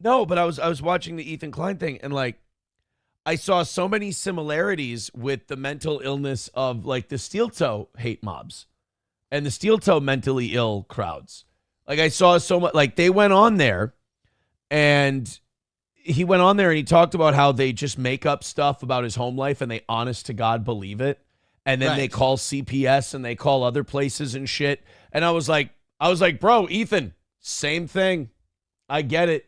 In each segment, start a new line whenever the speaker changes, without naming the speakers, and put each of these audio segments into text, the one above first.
No, but I was watching the Ethan Klein thing, and like I saw so many similarities with the mental illness of like the steel toe hate mobs and the steel toe mentally ill crowds. Like I saw so much, like they went on there and he went on there and he talked about how they just make up stuff about his home life and they honest to God believe it. And then they
Right.
call CPS and they call other places and shit. And I was like, bro, Ethan, same thing. I get it.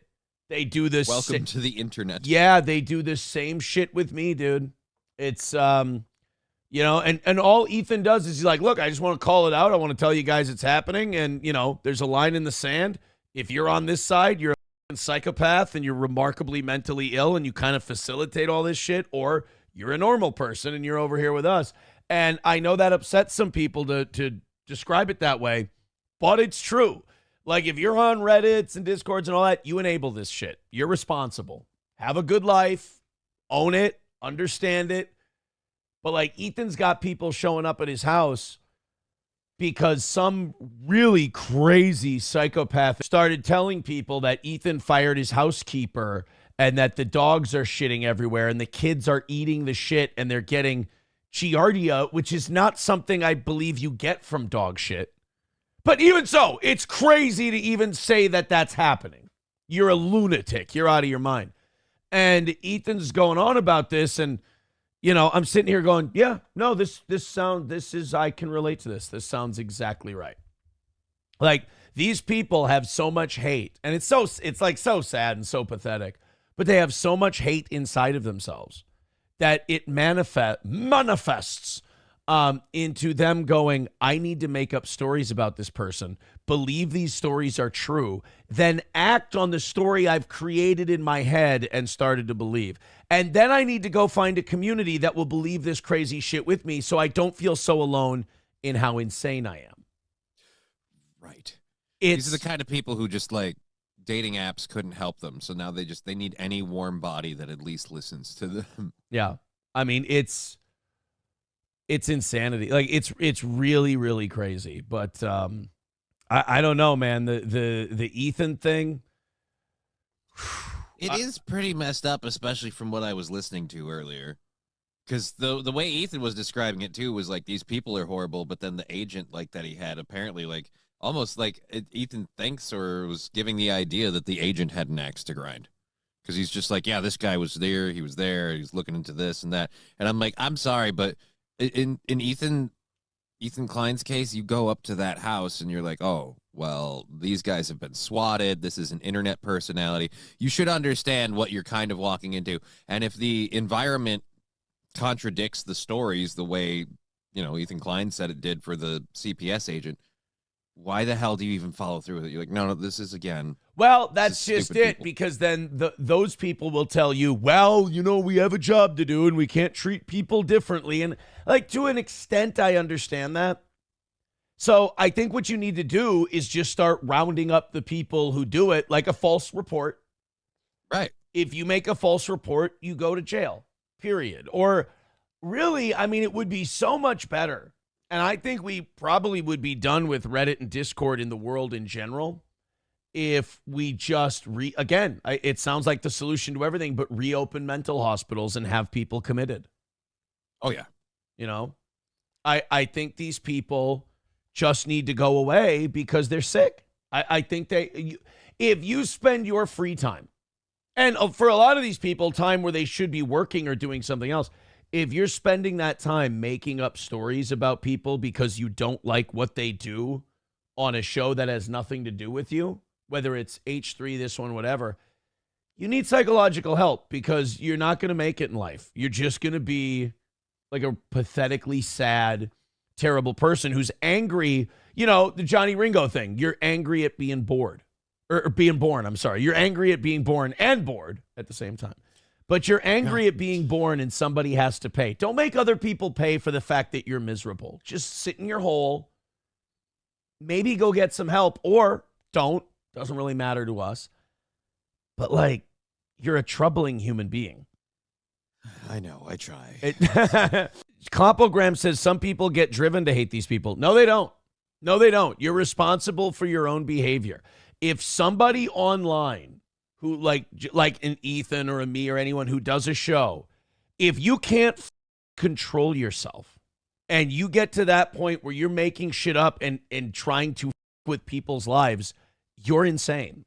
They do this.
Welcome to the internet.
Yeah, they do the same shit with me, dude. It's and all Ethan does is he's like, look, I just want to call it out. I want to tell you guys it's happening. And, there's a line in the sand. If you're on this side, you're a psychopath and you're remarkably mentally ill and you kind of facilitate all this shit, or you're a normal person and you're over here with us. And I know that upsets some people to describe it that way, but it's true. Like, if you're on Reddits and Discords and all that, you enable this shit. You're responsible. Have a good life. Own it. Understand it. But, like, Ethan's got people showing up at his house because some really crazy psychopath started telling people that Ethan fired his housekeeper and that the dogs are shitting everywhere and the kids are eating the shit and they're getting giardia, which is not something I believe you get from dog shit. But even so, it's crazy to even say that that's happening. You're a lunatic. You're out of your mind. And Ethan's going on about this, and I'm sitting here going, yeah, no, I can relate to this. This sounds exactly right. Like, these people have so much hate, and it's so sad and so pathetic, but they have so much hate inside of themselves that it manifests into them going, I need to make up stories about this person, believe these stories are true, then act on the story I've created in my head and started to believe. And then I need to go find a community that will believe this crazy shit with me so I don't feel so alone in how insane I am.
Right. These are the kind of people who just like dating apps couldn't help them. So now they need any warm body that at least listens to them.
Yeah. I mean, it's insanity. Like it's really, really crazy. But I don't know, man. The Ethan thing.
It is pretty messed up, especially from what I was listening to earlier. Because the way Ethan was describing it too was like these people are horrible, but then the agent like that he had apparently like almost like Ethan thinks or was giving the idea that the agent had an axe to grind. Because he's just like, yeah, this guy was there, he was looking into this and that. And I'm like, I'm sorry, but in Ethan Klein's case, you go up to that house and you're like, oh, well, these guys have been swatted. This is an internet personality. You should understand what you're kind of walking into. And if the environment contradicts the stories the way, Ethan Klein said it did for the CPS agent, why the hell do you even follow through with it? You're like, no, this is again.
Well, that's just it,
people.
because then those people will tell you, well, we have a job to do and we can't treat people differently. And like, to an extent, I understand that. So I think what you need to do is just start rounding up the people who do it, like a false report.
Right.
If you make a false report, you go to jail, period. Or really, I mean, it would be so much better. And I think we probably would be done with Reddit and Discord in the world in general if we just it sounds like the solution to everything, but reopen mental hospitals and have people committed.
Oh, yeah.
I think these people just need to go away because they're sick. I think if you spend your free time, and for a lot of these people, time where they should be working or doing something else, if you're spending that time making up stories about people because you don't like what they do on a show that has nothing to do with you, whether it's H3, this one, whatever, you need psychological help because you're not going to make it in life. You're just going to be like a pathetically sad, terrible person who's angry. The Johnny Ringo thing. You're angry at being bored. Or being born, I'm sorry. You're angry at being born and bored at the same time. But you're angry at being born and somebody has to pay. Don't make other people pay for the fact that you're miserable. Just sit in your hole. Maybe go get some help or don't. Doesn't really matter to us. But like, you're a troubling human being.
I know, I try.
Compogram says some people get driven to hate these people. No, they don't. No, they don't. You're responsible for your own behavior. If somebody online who like an Ethan or a me or anyone who does a show, if you can't control yourself and you get to that point where you're making shit up and trying to with people's lives, you're insane.